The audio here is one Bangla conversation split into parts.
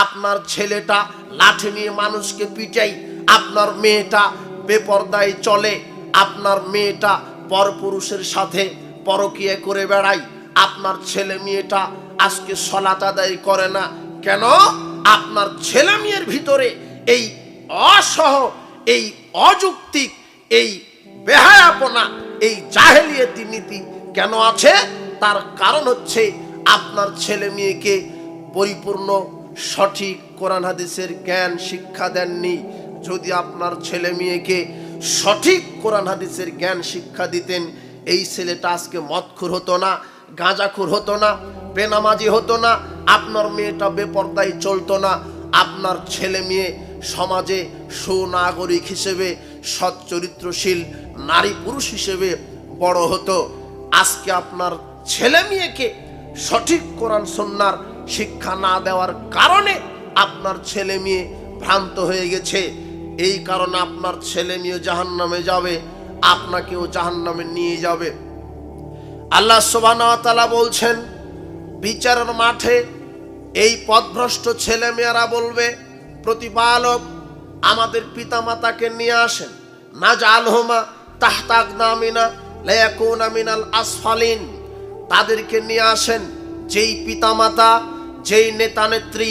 আপনার ছেলেটা লাঠি নিয়ে মানুষকে পিটাই, আপনার মেয়েটা বেপরদায় চলে, আপনার মেয়েটা পরপুরুষের সাথে পরকীয়া করে বেড়ায়, আপনার ছেলে মেয়েটা আজকে সালাত আদায় করে না, কেন? আপনার ছেলে মেয়ের ভিতরে এই অসহ, এই অযৌক্তিক, এই বেহায়াপনা, এই জাহেলিয়াতি নীতি কেন আছে? তার কারণ হচ্ছে আপনার ছেলে মেয়েকে পরিপূর্ণ সঠিক কোরআন হাদিসের জ্ঞান শিক্ষা দেননি। যদি আপনার ছেলে মেয়েকে সঠিক কোরআন হাদিসের জ্ঞান শিক্ষা দিতেন, এই ছেলেটা আজকে মদখোর হতো না, গাঁজাখোর হতো না, বেনামাজি হতো না, আপনার মেয়েটা বেপরদায় চলতো না, আপনার ছেলে মেয়ে সমাজে সুনাগরিক হিসেবে, সৎ চরিত্রশীল নারী পুরুষ হিসেবে বড় হতো। আজকে আপনার ছেলে মেয়েকে সঠিক কোরআন সুন্নাহর শিক্ষা না দেওয়ার কারণে আপনার ছেলে মেয়ে ভ্রান্ত হয়ে গেছে। এই কারণে আপনার ছেলে মেয়ে জাহান্নামে যাবে, আপনাকেও জাহান্নামে নিয়ে যাবে। আল্লাহ সুবহানাহু ওয়া তাআলা বলছেন, বিচারের মাঠে এই পথভ্রষ্ট ছেলে মেয়েরা বলবে, প্রতিপালক আমাদের পিতামাতাকে নিয়ে আসেন, নাজআলহুমা তাহতা আকদামিনা লিয়াকুনা মিনাল আসফালিন। তাদেরকে নিয়ে আসেন, যেই পিতামাতা, যেই নেতা নেত্রী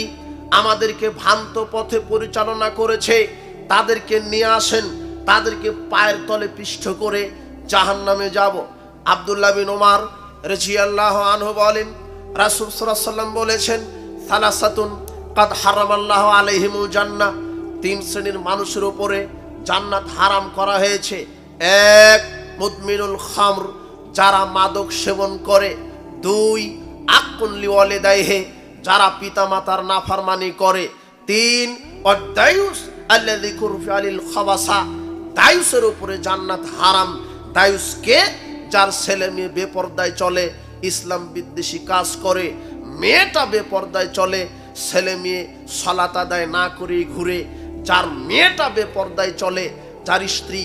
আমাদেরকে ভ্রান্ত পথে পরিচালনা করেছে, তাদেরকে নিয়ে আসেন, তাদেরকে পায়ের তলে পিষ্ট করে জাহান্নামে যাব। আব্দুল্লাহ বিন ওমর রাদিয়াল্লাহু আনহু বলেন, রাসূল সাল্লাল্লাহু আলাইহি ওয়াসাল্লাম বলেছেন, সালাসাতুন কাদ হারামাল্লাহু আলাইহিমুল জান্নাহ, তিন শ্রেণীর মানুষের উপরে জান্নাত হারাম করা হয়েছে। এক, মুদমিনুল খামর, যারা মাদক সেবন করে। দুই, আকুন লিওয়ালিদাইহি, যারা পিতামাতার নাফরমানি করে। তিন, ওয়াদায়ুস আল্লাযী কুরফিআলিল খাবাসা, দায়ুসের উপরে জান্নাত হারাম। দায়ুসকে, যার ছেলে মেয়ে বেপরদায় চলে, ইসলাম বিদ্বেষী কাজ করে, মেয়েটা বেপরদায় চলে, ছেলে মেয়ে সালাত আদায় না করে ঘুরে, যার মেয়েটা বেপরদায় চলে, যার স্ত্রী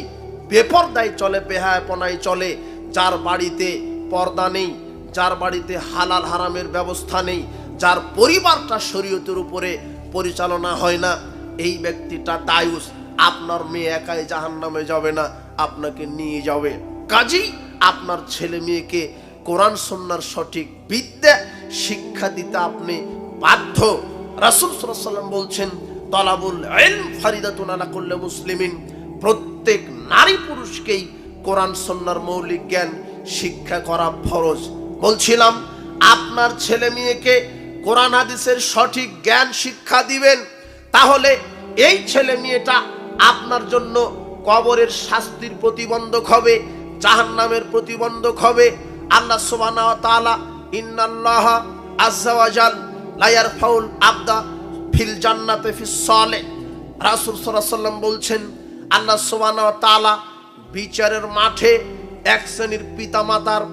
বেপরদায় চলে, বেহায়াপনায় চলে, যার বাড়িতে পর্দা নেই, যার বাড়িতে হালাল হারামের ব্যবস্থা নেই, যার পরিবারটা শরীয়তের উপরে পরিচালনা হয় না, এই ব্যক্তিটা দায়ুস। আপনার মেয়ে একাই জাহান্নামে যাবে না, আপনাকে নিয়ে যাবে। কাজেই আপনার ছেলে মেয়েকে কোরআন সুন্নাহর সঠিক বিদ্যা শিক্ষা দিতে আপনি বাধ্য। রাসূল সাল্লাল্লাহু আলাইহি ওয়াসাল্লাম বলছেন, তালাবুল ইলম ফারিদাতুন আলা কুল্লি মুসলিমিন, প্রত্যেক নারী পুরুষকেই কোরআন সুন্নাহর মৌলিক জ্ঞান শিক্ষা করা ফরজ। বলছিলাম, আপনার ছেলে মেয়েকে কোরআন হাদিসের সঠিক জ্ঞান শিক্ষা দিবেন, তাহলে এই ছেলে মেয়েটা আপনার জন্য কবরের শাস্তির প্রতিবন্ধক হবে, জাহান্নামের প্রতিবন্ধক হবে। আল্লাহ সুবহানাহু ওয়া তাআলা, ইন্নাল্লাহা আযজা ওয়া জাল লা ইয়ারফাউল আবদা ফিল জান্নাতি ফিস সালিহ। রাসূল সাল্লাল্লাহু আলাইহি ওয়াসাল্লাম বলছেন, আল্লাহ সুবহানাহু ওয়া তাআলা বিচারের মাঠে এক শ্রেণীর পিতামাতার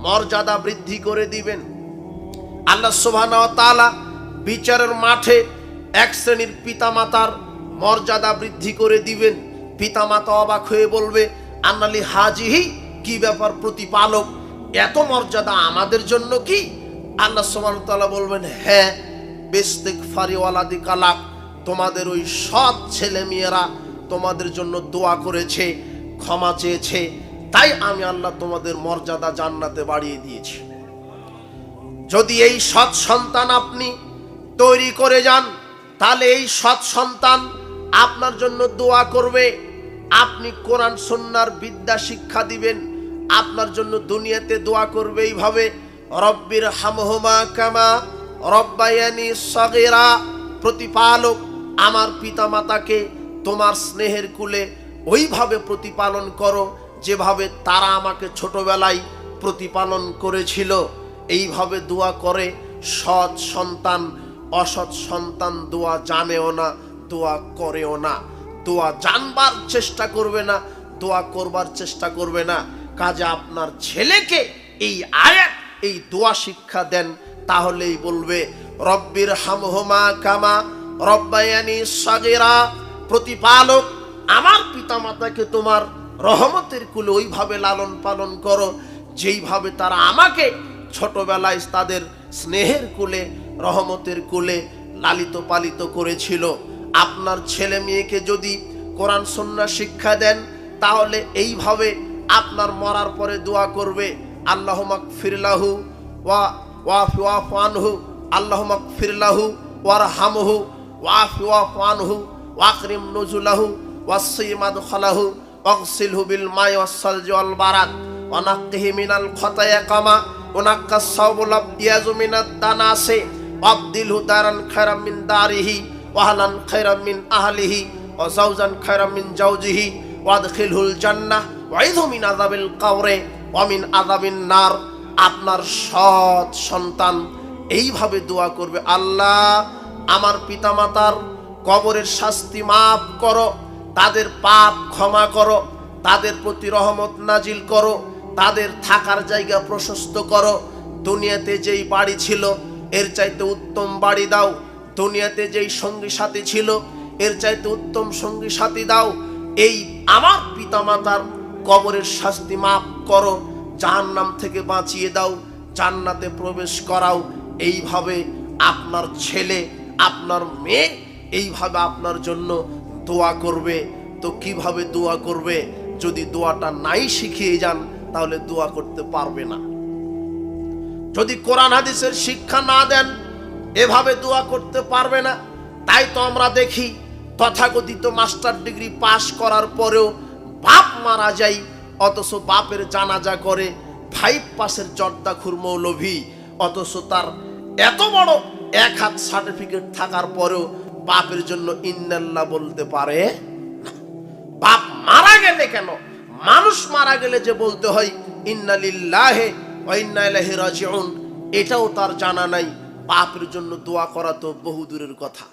মর্যাদা বৃদ্ধি করে দিবেন। আল্লাহ সুবহানাহু ওয়া তাআলা বিচারের মাঠে এক শ্রেণীর পিতামাতার মর্যাদা বৃদ্ধি করে দিবেন। পিতামাতা অবাক হয়ে বলবে, আন্নালি হাজিহি, কি ব্যাপার প্রতিপালক, এত মর্যাদা আমাদের জন্য কি? আল্লাহ সুবহানাহু ওয়া তাআলা বলবেন, হ্যাঁ, বিস্তিগফারি ওয়ালাদি কালাক, তোমাদের ওই সৎ ছেলে মেয়েরা তোমাদের জন্য দোয়া করেছে, ক্ষমা চেয়েছে, তাই আমি আল্লাহ তোমাদের মর্যাদা জান্নাতে বাড়িয়ে দিয়েছি। যদি এই সৎ সন্তান আপনি তৈরি করে যান, তাহলে এই সৎ সন্তান আপনার জন্য দোয়া করবে। আপনি কোরআন সুন্নাহর বিদ্যা শিক্ষা দিবেন, আপনার জন্য দুনিয়াতে দোয়া করবে এইভাবে, রব্বির হামহুমা কামা রব্বায়ানি সগীরা, প্রতিপালক আমার পিতামাতাকে তোমার স্নেহের কুলে ওইভাবে প্রতিপালন করো যেভাবে তারা আমাকে ছোটবেলায় প্রতিপালন করেছিল। এইভাবে দোয়া করে সৎ সন্তান। অসৎ সন্তান দোয়া জানেও না, দোয়া করেও না, দোয়া জানবার চেষ্টা করবে না, দোয়া করবার চেষ্টা করবে না। কাজে আপনার ছেলেকে এই আয়াত, এই দোয়া শিক্ষা দেন, তাহলেই বলবে, রব্বির হামহুমা কামা রব্বায়ানি সগীরা, প্রতিপালক আমার পিতামাতাকে তোমার রহমতের কুলে ওইভাবে লালন পালন করো যেইভাবে তারা আমাকে ছোটবেলায় তাদের স্নেহের কুলে, রহমতের কুলে লালিত পালিত করেছিল। আপনার ছেলে মেয়েকে যদি কোরআন সুন্নাহ শিক্ষা দেন, তাহলে এইভাবে আপনার মরার পরে দোয়া করবে, আল্লাহুম্মা গফির লাহু ওয়াফু আনহু, আল্লাহুম্মা গফির লাহু ওয়ারহামহু ওয়াফু আনহু ওয়াকরিম নুজুলাহু ওয়াসসি মাদখালাহু ওয়াগসিলহু বিল মাই ওয়াসসালজি ওয়াল বারাদ ওয়ানাক্কিহি মিনাল খতায়া কামা ওয়ানাক্কাস সাওবুল আবদিয়াজু মিনাদ দানাসি ওয়াবদিলহু দারান খায়রাম মিন দারিহি ওয়াহলান খায়রাম মিন আহলিহি ওয়া যাওজান খায়রাম মিন যাওজিহি ওয়াদখিলহুল জান্নাহ ওয়াইযু মিন আযাবিল কবরে ওয়া মিন আযাবিন নার। আপনার সৎ সন্তান এইভাবে দোয়া করবে, আল্লাহ আমার পিতামাতার কবরের শাস্তি মাফ করো, তাদের পাপ ক্ষমা করো, তাদের প্রতি রহমত নাজিল করো, তাদের থাকার জায়গা প্রশস্ত করো, দুনিয়াতে যেই বাড়ি ছিল এর চাইতে উত্তম বাড়ি দাও, দুনিয়াতে যেই সঙ্গী সাথী ছিল এর চাইতে উত্তম সঙ্গী সাথী দাও, এই আমার পিতামাতার কবরের শাস্তি মাফ করো, জাহান্নাম থেকে বাঁচিয়ে দাও, জান্নাতে প্রবেশ করাও। এইভাবে আপনার ছেলে আপনার মেয়ে এইভাবে আপনার জন্য দোয়া করবে। তো কিভাবে দোয়া করবে? যদি দোয়াটা নাই শিখিয়ে যান তাহলে দোয়া করতে পারবে না। যদি কোরআন হাদিসের শিক্ষা না দেন এভাবে দোয়া করতে পারবে না। তাই তো আমরা দেখি তথাকথিত মাস্টার ডিগ্রি পাশ করার পরেও বাপ মারা যায়, অথচ বাপের জানাজা করে 5 পাসের জর্দাখুর মৌলভী, অথচ তার এত বড় 1 হাত সার্টিফিকেট থাকার পরেও বাপের জন্য ইন্নাল্লাহ বলতে পারে না। বাপ মারা গেলে কেন, মানুষ মারা গেলে যে বলতে হয় ইন্না লিল্লাহি ওয়া ইন্না ইলাইহি রাজিউন, এটাও তার জানা নাই। বাপের জন্য দোয়া করা তো বহু দূরের কথা।